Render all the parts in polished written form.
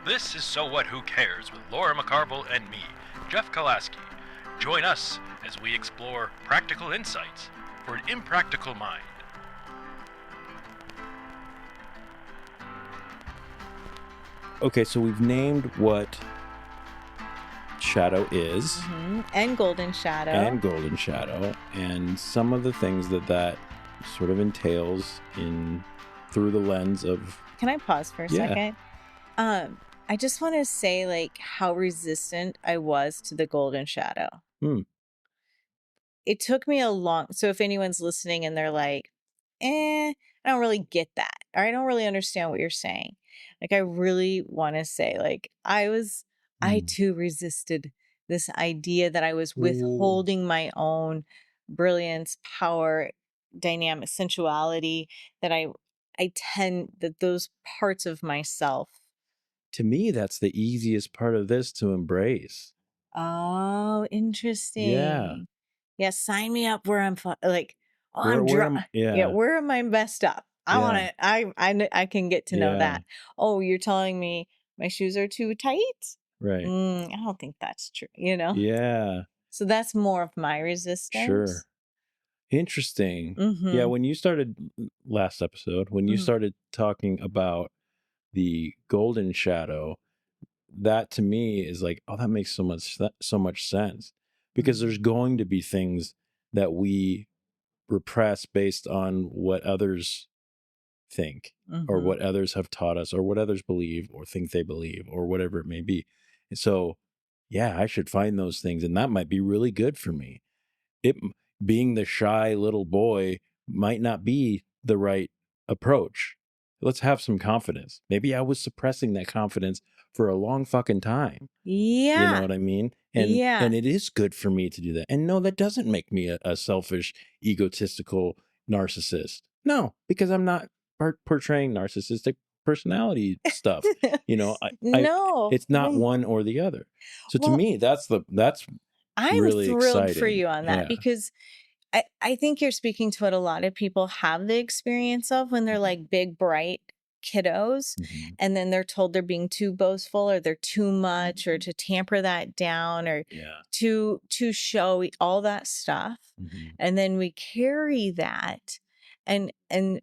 This is So What Who Cares with Laura McCarville and me, Jeff Kolaski. Join us as we explore practical insights for an impractical mind. Okay, so we've named what shadow is. And golden shadow. And some of the things that sort of entails through the lens of... Can I pause for a second? I just want to say, like, how resistant I was to the golden shadow. It took me so if anyone's listening and they're like, I don't really get that, or I don't really understand what you're saying. Like, I really want to say, like, I too resisted this idea that I was withholding my own brilliance, power, dynamic sensuality, that that those parts of myself. To me, that's the easiest part of this to embrace. Oh, interesting. Yeah, sign me up where I'm like, where am I messed up? I can get to know that. Oh, you're telling me my shoes are too tight? Right. I don't think that's true, you know? Yeah. So that's more of my resistance. Sure. Interesting. Yeah, when you started last episode, when you started talking about the golden shadow, that to me is like, oh, that makes so much sense, because there's going to be things that we repress based on what others think or what others have taught us or what others believe or think they believe or whatever it may be. And so, yeah, I should find those things, and that might be really good for me. Being the shy little boy might not be the right approach. Let's have some confidence. Maybe I was suppressing that confidence for a long fucking time. Yeah. You know what I mean? And it is good for me to do that. And no, that doesn't make me a selfish, egotistical narcissist. No, because I'm not portraying narcissistic personality stuff. No, it's not one or the other. So to me, that's I'm really thrilled exciting. for you on that, because I think you're speaking to what a lot of people have the experience of when they're like big, bright kiddos, and then they're told they're being too boastful or they're too much, or to tamper that down, or to show all that stuff. And then we carry that. And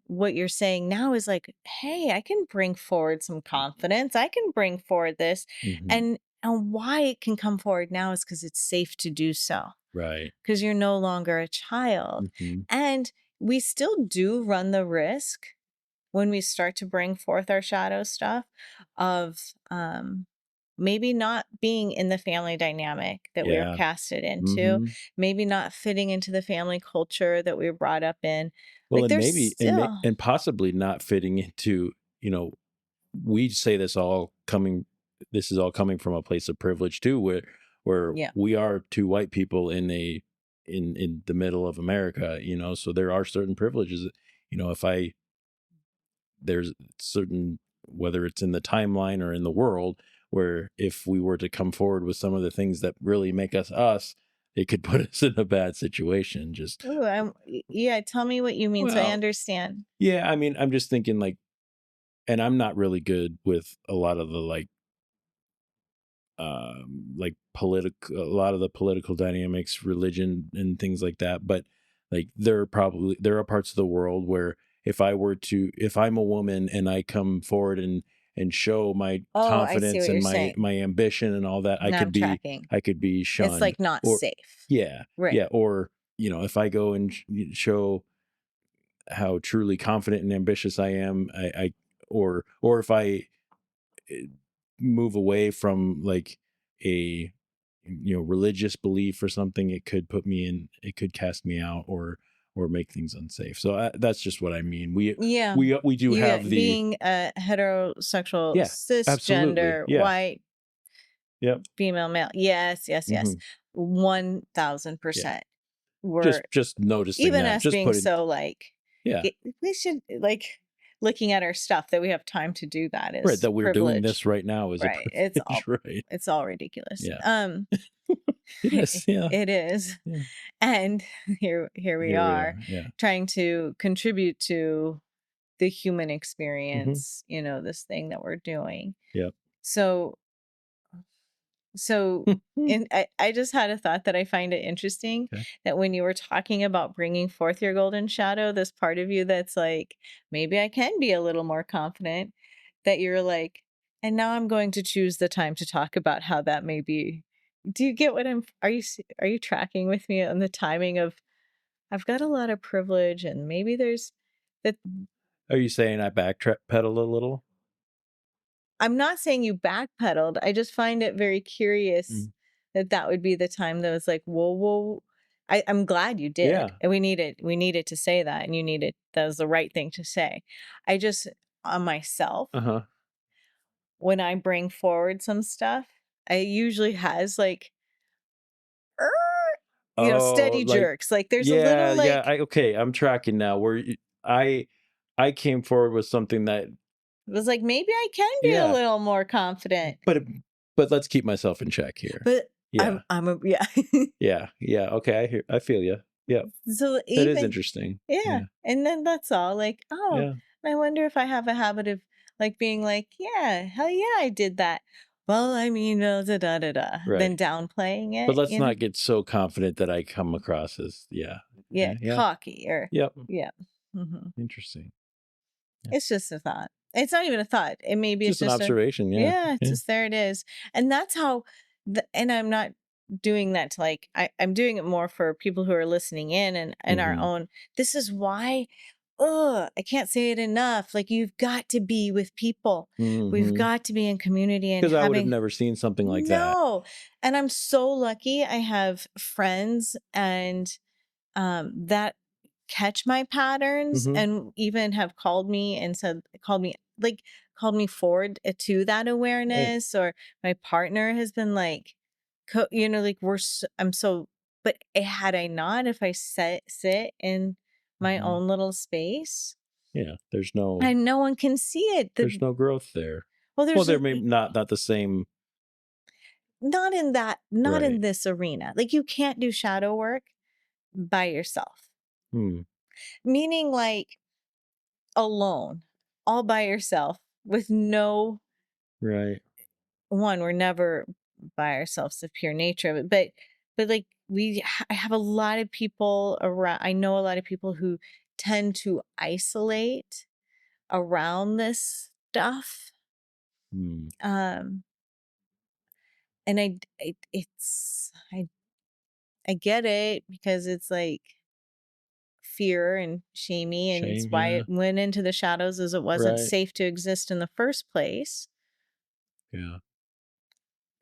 what you're saying now is like, hey, I can bring forward some confidence. I can bring forward this. And why it can come forward now is because it's safe to do so. Right. Because you're no longer a child. And we still do run the risk when we start to bring forth our shadow stuff of maybe not being in the family dynamic that we were casted into, maybe not fitting into the family culture that we were brought up in. Well, like, and maybe and possibly not fitting into, we say this is all coming from a place of privilege too, where we are two white people in the middle of America, so there are certain privileges, there's certain, whether it's in the timeline or in the world, where if we were to come forward with some of the things that really make us, it could put us in a bad situation. Just tell me what you mean, so I understand. Yeah, I mean, I'm just thinking, like, and I'm not really good with a lot of the a lot of the political dynamics, religion, and things like that. But like, there are parts of the world where if I'm a woman and I come forward and show my confidence and my ambition and all that, I could be shunned. It's like not safe. Yeah. Right. Yeah. Or, if I go and show how truly confident and ambitious I am, or if I move away from like a religious belief or something, it could cast me out or make things unsafe. So that's just what I mean. We do have being a heterosexual, cisgender, white, female, male. Yes. 1000%. We're just noticing even that, us just being so like, we should like looking at our stuff that we have time to do that is right, that we're privilege. Doing this right now is right. It's all right. It's all ridiculous. Yeah. It is. Yeah. It is. Yeah. And here we are trying to contribute to the human experience, this thing that we're doing. Yep. So and I just had a thought that I find it interesting Okay. that when you were talking about bringing forth your golden shadow, this part of you that's like, maybe I can be a little more confident, that you're like, and now I'm going to choose the time to talk about how that may be. Do you get what are you tracking with me on the timing of, I've got a lot of privilege and maybe there's that. Are you saying I backpedal a little? I'm not saying you backpedaled. I just find it very curious Mm. that that would be the time that was like, whoa, whoa. I'm glad you did. Yeah. And we needed to say that. And that was the right thing to say. I just, on myself, Uh-huh. when I bring forward some stuff, I usually has like, "Er," Oh, steady like, jerks. Like there's a yeah, little yeah. like, I'm tracking now. I I came forward with something that, it was like, maybe I can be a yeah, little more confident. but let's keep myself in check here. But Yeah, yeah. yeah. Okay, I feel you. Yeah, So that is even, interesting. yeah. Yeah, And then that's all. Like, oh, yeah, I wonder if I have a habit of like being like, yeah, hell yeah, I did that. Well, I mean, da da da da. right. Then downplaying But it, let's not get so confident that I come across as, Yeah, yeah, cocky or, yep. yeah. hmm Interesting. Yeah. It's just a thought. It's not even a thought. It maybe it's Just an just a, observation. Yeah, yeah, it's yeah. just there it is. And that's how, and I'm not doing that to like, I'm doing it more for people who are listening in and our Mm-hmm. own. This is why, I can't say it enough. Like, you've got to be with people. We've Mm-hmm. got to be in community and Because I would have having, never seen something like that. no. And I'm so lucky. I have friends and that catch my patterns Mm-hmm. and even have called me forward to that Right. awareness, or my partner has been like, like I'm so, but had I not, if I sit in my Mm-hmm. own little space Yeah. There's no and no one can see it, there's no growth there. well, Well, there's there may not the same. not in Right. this arena. Like, you can't do shadow work by yourself, Hmm. meaning like alone, all by yourself, with no Right. one. We're never by ourselves, the pure nature of it. But like I have a lot of people around. I know a lot of people who tend to isolate around this stuff. Hmm. Um, and I get it, because it's like fear and shamey, and it's Shame. why Yeah. it went into the shadows, as it wasn't Right. safe to exist in the first place. Yeah.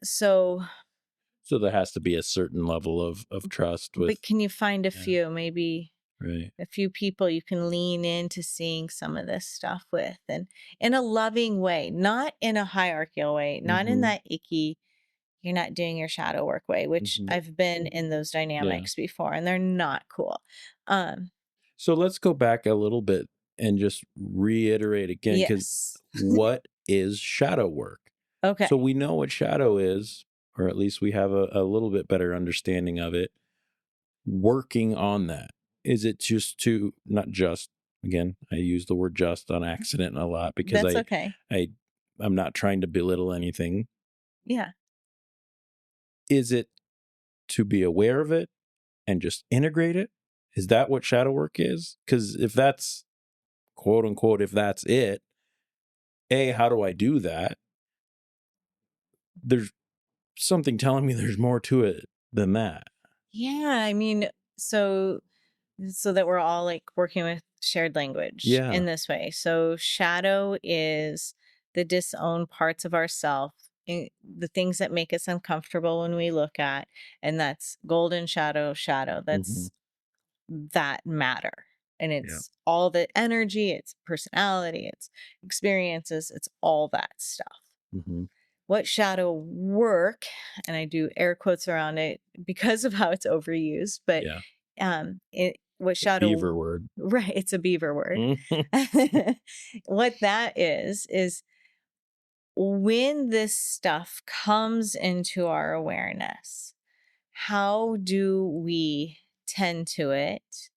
So, So there has to be a certain level of trust with. but can you find a Yeah. few, maybe Right. a few people you can lean into seeing some of this stuff with, and in a loving way, not in a hierarchical way, not in Mm-hmm. that icky, you're not doing your shadow work way, which Mm-hmm. I've been in those Yeah. dynamics before and they're not cool. Um, So let's go back a little bit and just reiterate again, because yes. what is shadow work? Okay. So we know what shadow is, or at least we have a little bit better understanding of it. Working on that. Is it just to, not just, again, I use the word just on accident a lot because That's okay. I'm not trying to belittle anything. Yeah. Is it to be aware of it and just integrate it? Is that what shadow work is? Because if that's, quote unquote, if that's it, how do I do that? There's something telling me there's more to it than that. Yeah. I mean, so that we're all like working with shared language Yeah. in this way. So shadow is the disowned parts of ourself, the things that make us uncomfortable when we look at, and that's golden shadow. Mm-hmm. That's that matter. And Yeah. it's all the energy, it's personality, it's experiences, it's all that stuff. Mm-hmm. What shadow work, and I do air quotes around it because of how it's overused, but Yeah. what Beaver shadow, word. right, it's a beaver word. Mhm. What that is when this stuff comes into our awareness, how do we tend to it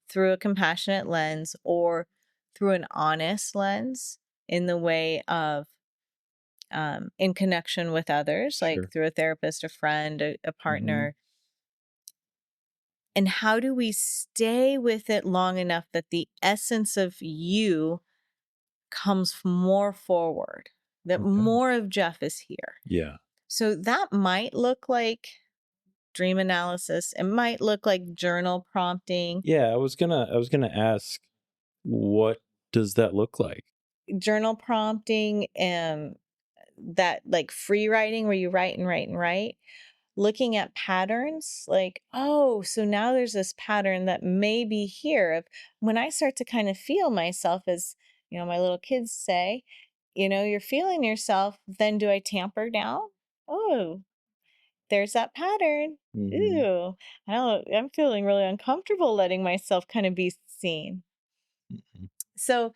through a compassionate lens or through an honest lens, in the way of in connection with others, Sure. like through a therapist, a friend, a partner. And how do we stay with it long enough that the essence of you comes more forward, that more of Jeff is here? Yeah. So that might look like dream analysis. It might look like journal prompting. Yeah, I was gonna ask, what does that look like? Journal prompting, that like free writing where you write and write and write. Looking at patterns, like, oh, so now there's this pattern that may be here. Of when I start to kind of feel myself, as my little kids say, you're feeling yourself, then do I tamper down? Oh, there's that pattern. Ooh, I'm feeling really uncomfortable letting myself kind of be seen. So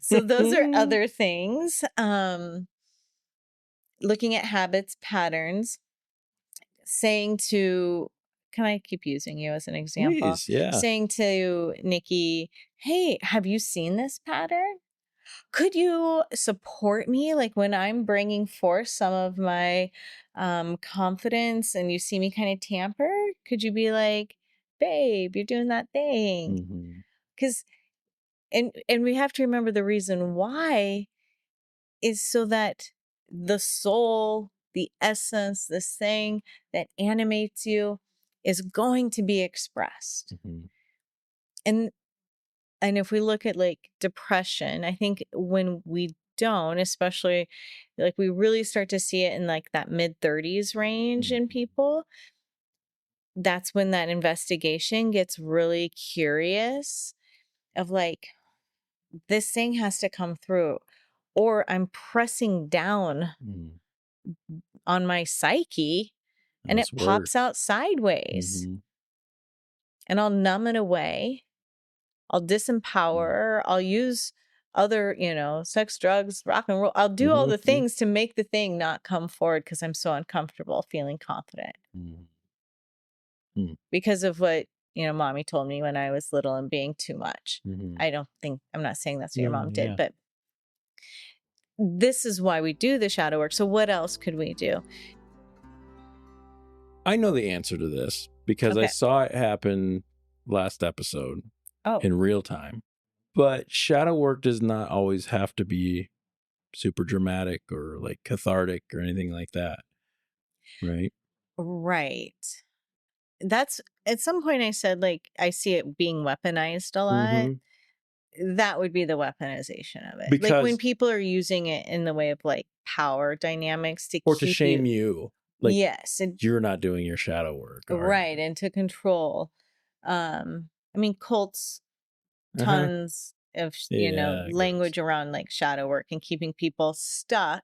those are other things. Looking at habits, patterns, saying to, can I keep using you as an example? Please, yeah. Saying to Nikki, hey, have you seen this pattern? Could you support me? Like when I'm bringing forth some of my confidence and you see me kind of tamper, could you be like, babe, you're doing that thing? Because, and we have to remember the reason why is so that the soul, the essence, this thing that animates you is going to be expressed. And if we look at like depression, I think when we don't, especially like we really start to see it in like that mid-30s range in people, that's when that investigation gets really curious of like, this thing has to come through, or I'm pressing down on my psyche and it pops out sideways. And I'll numb it away. I'll disempower. I'll use other, sex, drugs, rock and roll. I'll do all the things to make the thing not come forward because I'm so uncomfortable feeling confident. Because of what, mommy told me when I was little and being too much. I'm not saying that's what your mom did, but this is why we do the shadow work. So what else could we do? I know the answer to this because I saw it happen last episode in real time. But shadow work does not always have to be super dramatic or like cathartic or anything like that. Right? Right. That's at some point I said, like, I see it being weaponized a lot. That would be the weaponization of it. Because, like when people are using it in the way of like power dynamics to or to shame you. Like, yes, you're not doing your shadow work. Right. And to control. I mean, cults, tons of, language around like shadow work and keeping people stuck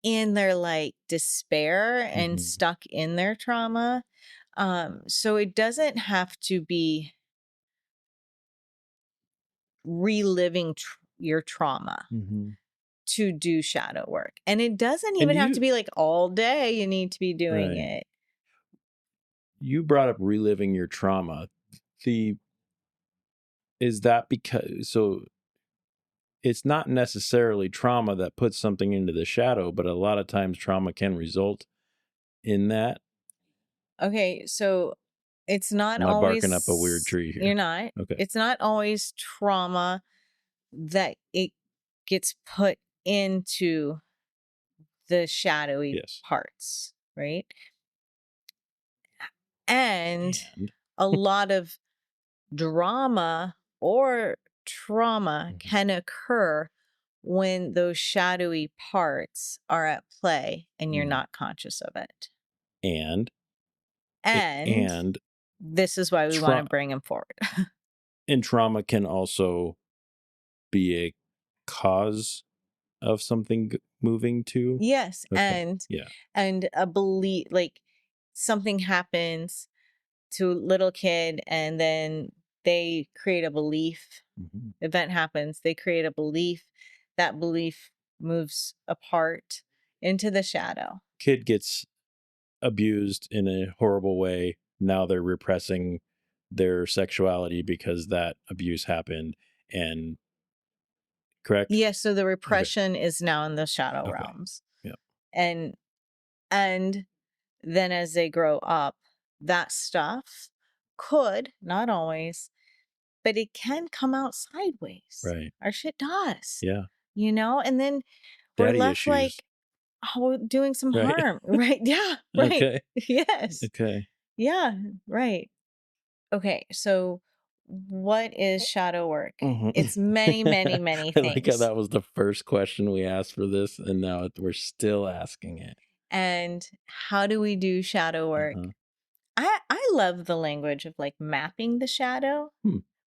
in their like despair and stuck in their trauma. So it doesn't have to be reliving your trauma to do shadow work. And it doesn't even have to be like all day you need to be doing it. You brought up reliving your trauma. Is that because, so it's not necessarily trauma that puts something into the shadow, but a lot of times trauma can result in that. Okay, so it's not Am always I barking up a weird tree here? You're not. Okay. It's not always trauma that it gets put into the shadowy parts, right? And a lot of drama or trauma can occur when those shadowy parts are at play and you're not conscious of it. And this is why we want to bring them forward. And trauma can also be a cause of something moving too. Yes. And a belief, like something happens to a little kid and then they create a belief. Event happens, they create a belief. That belief moves apart into the shadow. Kid gets abused in a horrible way. Now they're repressing their sexuality because that abuse happened. And correct? Yes. So the repression is now in the shadow realms. Yeah. and then as they grow up, that stuff could, not always, but it can come out sideways. Right. Our shit does. Yeah. And then we're Daddy left issues. like, oh, doing some Right. harm. Right. Yeah. Right. Okay. Yes. Okay. Yeah. Right. Okay. So what is shadow work? Mhm. It's many, many, many I like how things. that was the first question we asked for this, and now we're still asking it. And how do we do shadow work? I love the language of like mapping the shadow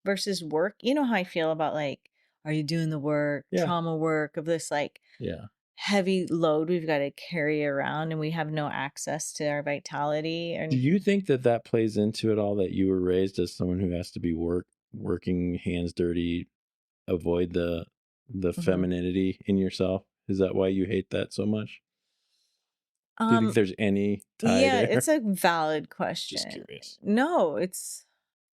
versus work. You know how I feel about like, are you doing the work, Yeah. trauma work of this like Yeah. heavy load we've got to carry around and we have no access to our vitality? Do And you think that plays into it all, that you were raised as someone who has to be working hands dirty, avoid the femininity in yourself? Is that why you hate that so much? Do you think there's any tie yeah, there? it's a valid Just question. curious. No, it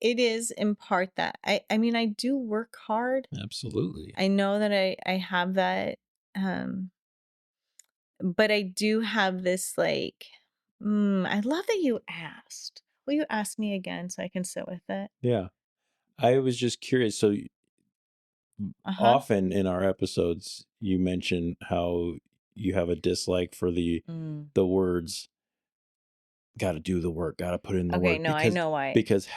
is in part that I mean I do work hard. Absolutely. I know that I have that but I do have this like I love that you asked. Will you ask me again so I can sit with it? Yeah. I was just curious. So Uh-huh. often in our episodes, you mention how you have a dislike for the words "got to do the work, got to put in the Okay, work," no, I know why. because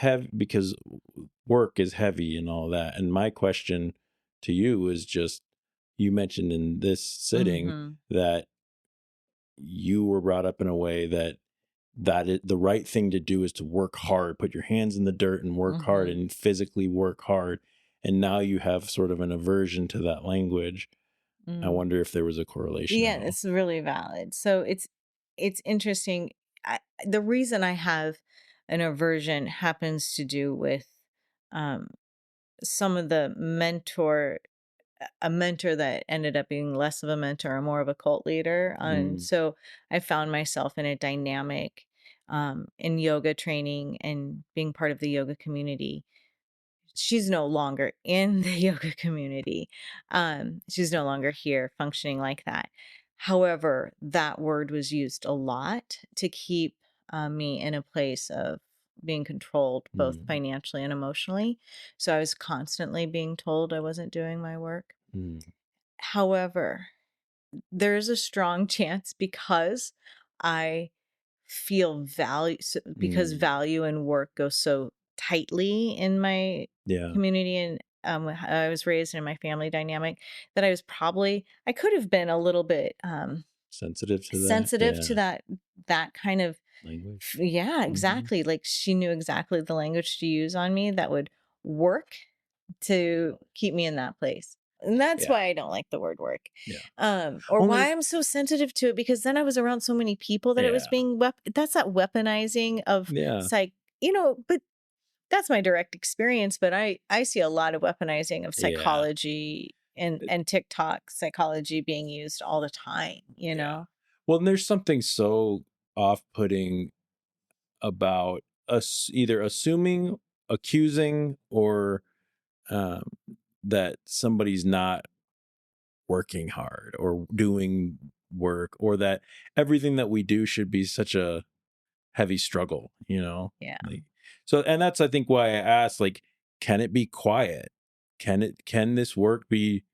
work is heavy and all that. And my question to you is just, you mentioned in this sitting that you were brought up in a way that the right thing to do is to work hard, put your hands in the dirt and work hard and physically work hard. And now you have sort of an aversion to that language. I wonder if there was a correlation Yeah, at all. it's really valid. So it's interesting. The reason I have an aversion happens to do with um, some of the a mentor that ended up being less of a mentor and more of a cult leader. And so I found myself in a dynamic in yoga training and being part of the yoga community. She's no longer in the yoga community. She's no longer here functioning like that. However, that word was used a lot to keep me in a place of being controlled both financially and emotionally. So I was constantly being told I wasn't doing my work. However, there's a strong chance because I feel because value and work go so tightly in my community and I was raised in my family dynamic that I could have been a little bit sensitive to that kind of language. Yeah, exactly. Like she knew exactly the language to use on me that would work to keep me in that place. And that's why I don't like the word work. Or why I'm so sensitive to it, because then I was around so many people that it was being that's that weaponizing of but that's my direct experience. But I see a lot of weaponizing of psychology and TikTok psychology being used all the time, know? Well, and there's something so off-putting about us either assuming, accusing, or that somebody's not working hard or doing work, or that everything that we do should be such a heavy struggle, Yeah. Like, so, and that's, I think, why I asked, like, can it be quiet? Can this work be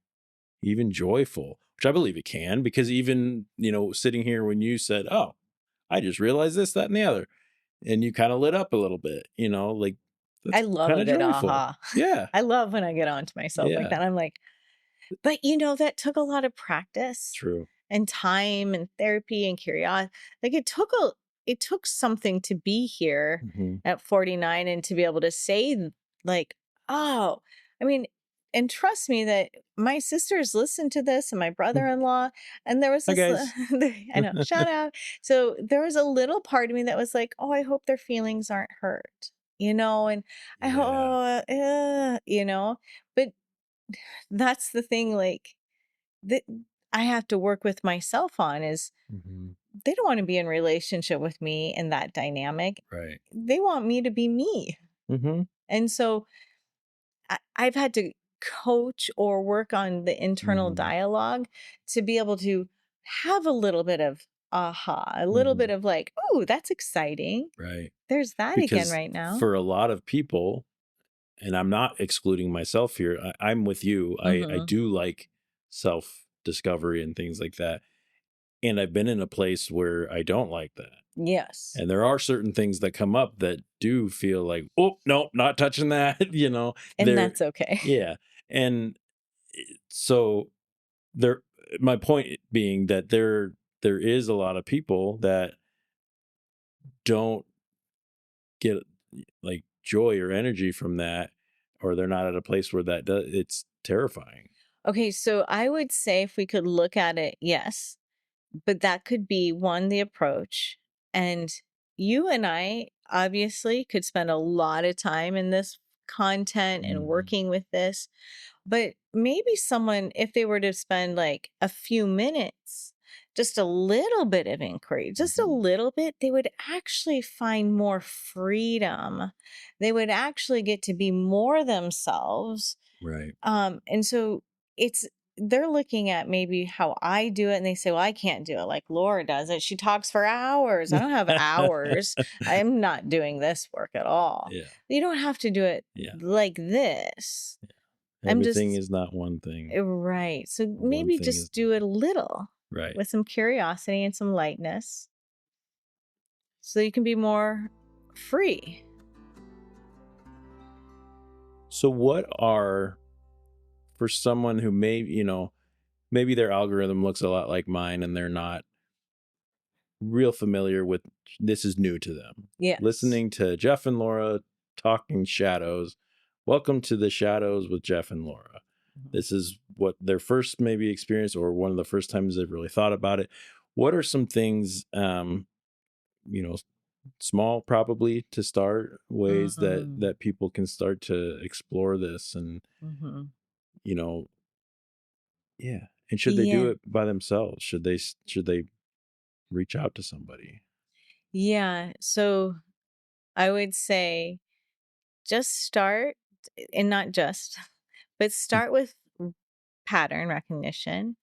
even joyful? Which I believe it can, because even, sitting here when you said, "Oh, I just realized this, that, and the other," and you kind of lit up a little bit, like, I that's love kind a of good joyful. aha. Yeah. I love when I get onto myself like that. I'm like, but that took a lot of practice. True. And time and therapy and curiosity. Like it took something to be here at 49 and to be able to say like, oh, I mean, and trust me that my sisters listened to this and my brother-in-law, and there was Hi, this, guys. I know, shout out. So there was a little part of me that was like, oh, I hope their feelings aren't hurt, and I hope, but that's the thing, like, that I have to work with myself on is they don't want to be in relationship with me in that dynamic. Right. They want me to be me. And so I've had to coach or work on the internal dialogue to be able to have a little bit of aha, a little bit of like, oh, that's exciting. Right. There's that again right now. For a lot of people, and I'm not excluding myself here, I'm with you. I do like self-discovery and things like that. And I've been in a place where I don't like that. Yes. And there are certain things that come up that do feel like, oh, no, not touching that, you know. And that's okay. Yeah. And so my point being that there is a lot of people that don't get like joy or energy from that, or they're not at a place where that does, it's terrifying. Okay, so I would say if we could look at it, yes, but that could be one, the approach. And you and I obviously could spend a lot of time in this content and working with this. But maybe someone, if they were to spend like a few minutes, just a little bit of inquiry, just a little bit, they would actually find more freedom. They would actually get to be more themselves. Right. And so they're looking at maybe how I do it and they say, well, I can't do it like Laura does it. She talks for hours. I don't have hours. I'm not doing this work at all. Yeah. You don't have to do it like this. Everything is not one thing. Right. So maybe just do it a little. Right. With some curiosity and some lightness. So you can be more free. So what are, for someone who maybe their algorithm looks a lot like mine and they're not real familiar with, this is new to them. Yeah. Listening to Jeff and Lora talking shadows. Welcome to the Shadows with Jeff and Lora. This is what their first maybe experience, or one of the first times they've really thought about it. What are some things, small probably to start, ways that people can start to explore this and, yeah. And should they do it by themselves? Should they reach out to somebody? Yeah. So I would say just start, and not just, but start with pattern recognition.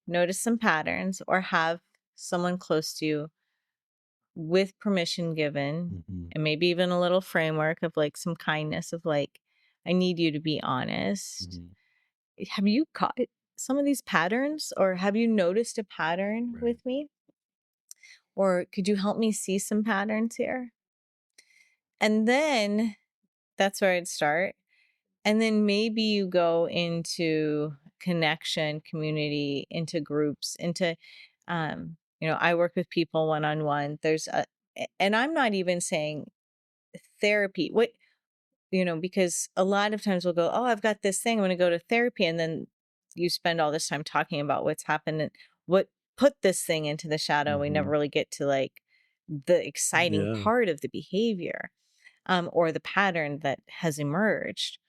Notice some patterns, or have someone close to you with permission given, and maybe even a little framework of like some kindness of like, I need you to be honest. Have you caught some of these patterns, or have you noticed a pattern with me? Or could you help me see some patterns here? And then that's where I'd start. And then maybe you go into connection, community, into groups, into, I work with people one-on-one. And I'm not even saying therapy. Because a lot of times we'll go, oh, I've got this thing, I'm going to go to therapy. And then you spend all this time talking about what's happened and what put this thing into the shadow. We never really get to like the exciting part of the behavior, or the pattern that has emerged.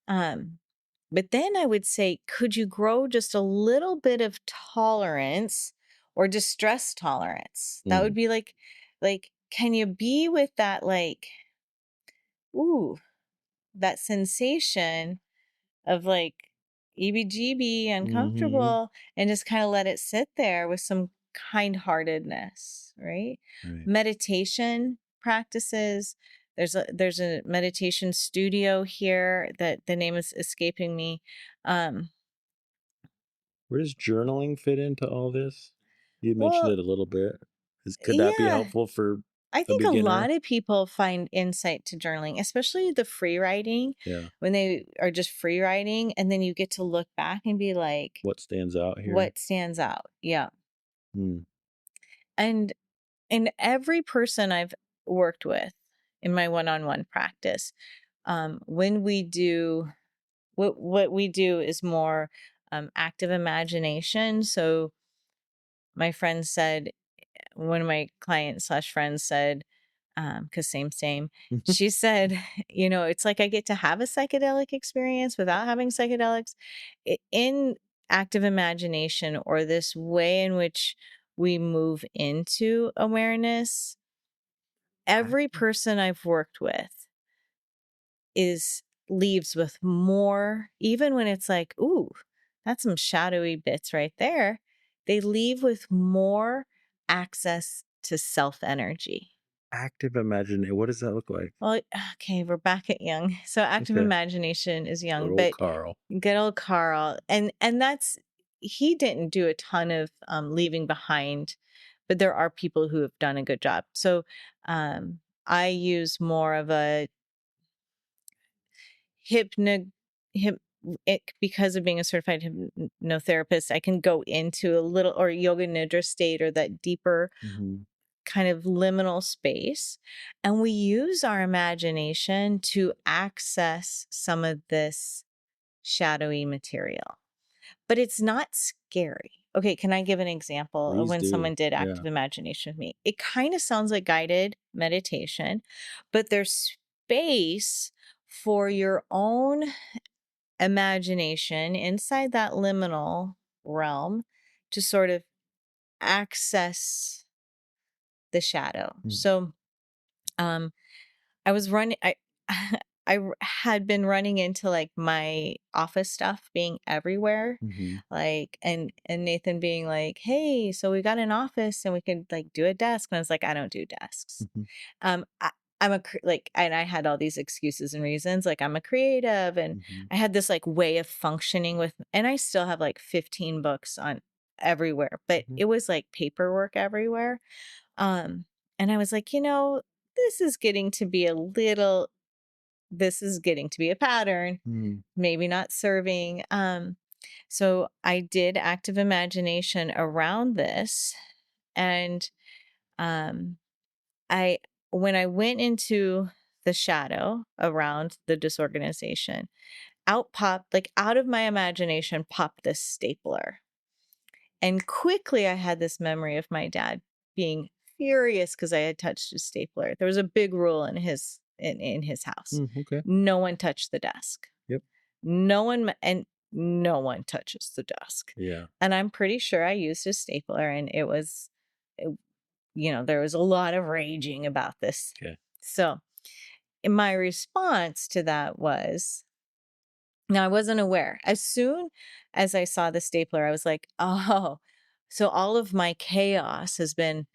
But then I would say, could you grow just a little bit of tolerance or distress tolerance? That would be like, can you be with that, like, ooh, that sensation of like EBGB, uncomfortable, and just kind of let it sit there with some kind-heartedness, right? Meditation practices. There's a meditation studio here that the name is escaping me. Where does journaling fit into all this? You mentioned it a little bit. Could that be helpful for I think a lot of people find insight to journaling, especially the free writing. Yeah. When they are just free writing, and then you get to look back and be like, what stands out here? What stands out? Yeah. And every person I've worked with in my one-on-one practice, when we do what we do is more active imagination. So my friend said, one of my clients / friends said, because same, she said, it's like I get to have a psychedelic experience without having psychedelics. In active imagination, or this way in which we move into awareness, every person I've worked with leaves with more, even when it's like, ooh, that's some shadowy bits right there. They leave with more access to self energy. Active imagination. What does that look like? Well, okay, we're back at young. So active Okay. imagination is Good young, old but Carl. good old Carl. And that's, he didn't do a ton of leaving behind, but there are people who have done a good job. So I use more of a because of being a certified hypnotherapist, I can go into a little, or yoga nidra state, or that deeper kind of liminal space. And we use our imagination to access some of this shadowy material. But it's not scary. Okay, can I give an example of Please when do. someone did Yeah. active imagination with me? It kind of sounds like guided meditation, but there's space for your own imagination inside that liminal realm to sort of access the shadow. So I was running had been running into like my office stuff being everywhere. Like and Nathan being like, "Hey, so we got an office and we could like do a desk." And I was like, "I don't do desks." I'm and I had all these excuses and reasons, like I'm a creative, and I had this like way of functioning with, and I still have like 15 books on everywhere, but it was like paperwork everywhere. And I was like, this is getting to be a pattern, maybe not serving. So I did active imagination around this. And when I went into the shadow around the disorganization, out of my imagination popped this stapler. And quickly I had this memory of my dad being furious because I had touched his stapler. There was a big rule in his house. Okay. No one touched the desk. Yep. No one touches the desk. Yeah. And I'm pretty sure I used a stapler, and there was a lot of raging about this. Okay. So my response to that was, now I wasn't aware. As soon as I saw the stapler, I was like, oh, so all of my chaos has been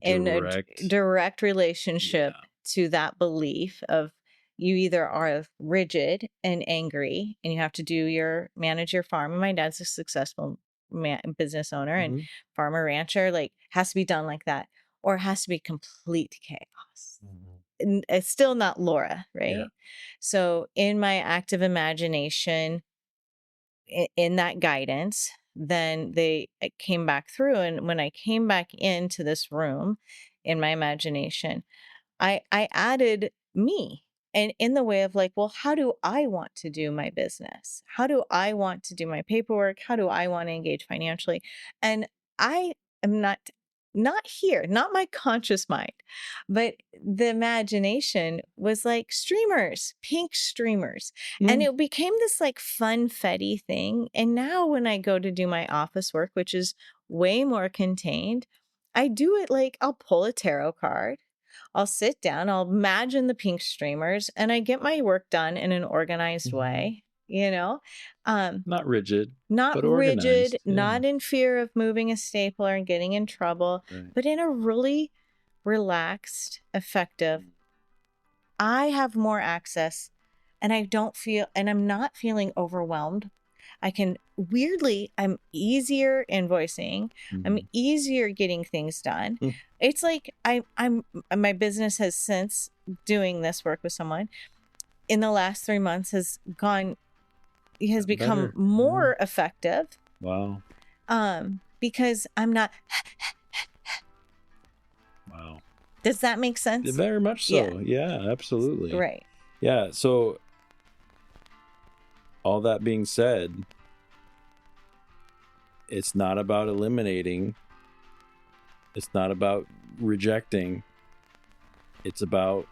in a direct relationship to that belief of you either are rigid and angry and you have to manage your farm. And my dad's a successful business owner and farmer rancher, like has to be done like that, or it has to be complete chaos. And it's still not Lora, right? Yeah. So in my active imagination, in that guidance, then it came back through. And when I came back into this room in my imagination, I added me, and in the way of like, well, how do I want to do my business? How do I want to do my paperwork? How do I want to engage financially? And I am not here, not my conscious mind, but the imagination was like streamers, pink streamers. And it became this like funfetti thing. And now when I go to do my office work, which is way more contained, I do it like I'll pull a tarot card. I'll sit down, I'll imagine the pink streamers, and I get my work done in an organized way, not rigid, not rigid, not in fear of moving a stapler and getting in trouble, but in a really relaxed, effective, I have more access, and I'm not feeling overwhelmed. I'm easier invoicing. I'm easier getting things done. It's like my business has, since doing this work with someone in the last 3 months, has become better, more effective. Wow. Because I'm not. Wow. Does that make sense? Very much so. Yeah, absolutely. Right. Yeah. So all that being said, it's not about eliminating. It's not about rejecting. It's about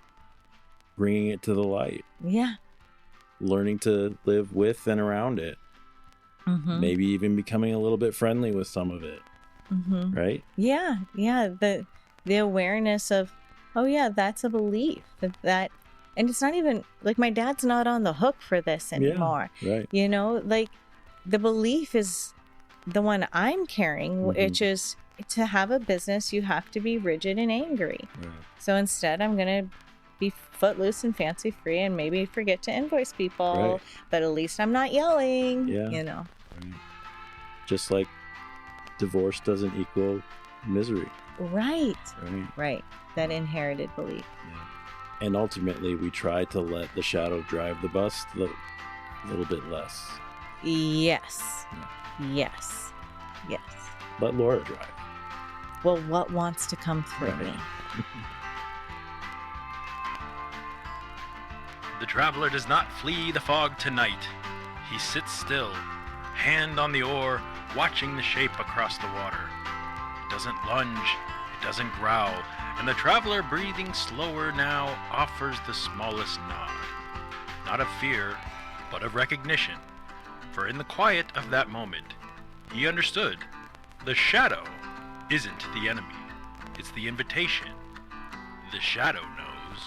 bringing it to the light. Yeah. Learning to live with and around it. Maybe even becoming a little bit friendly with some of it. Right? Yeah. Yeah. The awareness of, oh yeah, that's a belief that, and it's not even like my dad's not on the hook for this anymore. Yeah, right. Like the belief is the one I'm carrying, which is to have a business, you have to be rigid and angry. Right. So instead, I'm going to be footloose and fancy free and maybe forget to invoice people, Right. but at least I'm not yelling, Yeah. you know. Right. Just like divorce doesn't equal misery. Right. Right. Right. That inherited belief. Yeah. And ultimately, we try to let the shadow drive the bus a little bit less. Yes. Yeah. Yes. Yes. Let Lora drive. Well, what wants to come through Right. me? The traveler does not flee the fog tonight. He sits still, hand on the oar, watching the shape across the water. It doesn't lunge, it doesn't growl, and the traveler, breathing slower now, offers the smallest nod. Not of fear, but of recognition. For in the quiet of that moment, he understood the shadow isn't the enemy. It's the invitation. The shadow knows